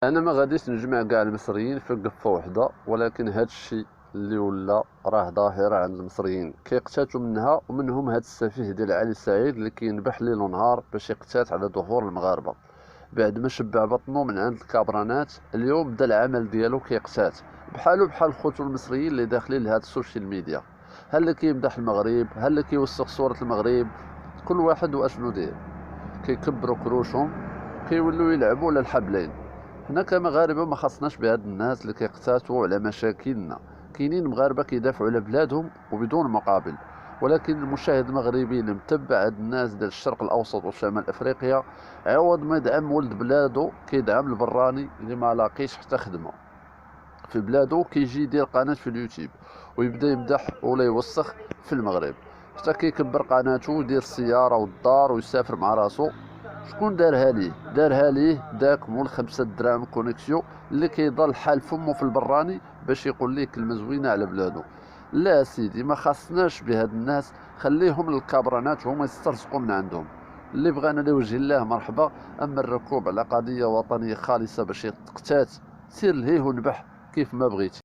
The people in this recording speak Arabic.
انا ما غاديش نجمع كاع المصريين في قفه وحده، ولكن هذا الشيء اللي ولا راه ظاهره عند المصريين كيقتاتوا منها، ومنهم هذا السفيه ديال علي سعيد اللي كينبح ليل ونهار باش يقتات على ظهور المغاربه. بعد ما شبع بطنه من عند الكابرانات، اليوم بدا العمل ديالو كيقتات بحالو بحال خوتو المصريين اللي داخلين لهاد السوشيال ميديا. ها اللي كيمدح المغرب، ها اللي كيوثق صوره المغرب، كل واحد واشنو داير. كيكبروا كروشهم، كيولوا يلعبوا على الحبلين. حنا كمغاربه ما خاصناش بهاد الناس اللي كيقتاتوا على مشاكلنا. كاينين مغاربه كيدافعوا على بلادهم وبدون مقابل، ولكن المشاهد المغربي اللي متبع هاد الناس ديال الشرق الاوسط وشمال افريقيا، عوض ما يدعم ولد بلادو كيدعم البراني اللي ما لاقيش حتى خدمه في بلادو، كيجي يدير قناه في اليوتيوب ويبدا يمدح ولا يوسخ في المغرب، حتى كيكبر قناته ويدير السياره والدار ويسافر مع راسو. شكون دارها ليه؟ دارها ليه داك مول 5 دراهم كونيكسيو اللي كيضل حال فمو في البراني باش يقول ليه كلمه زوينه على بلادو. لا سيدي، ما خاصناش بهاد الناس، خليهم للكابرانات هما يسترزقوا من عندهم. اللي بغانا لوجه الله مرحبا، اما الركوب على قضيه وطنيه خالصه باش يتقتات، سير لهيه ونبح كيف ما بغيتي.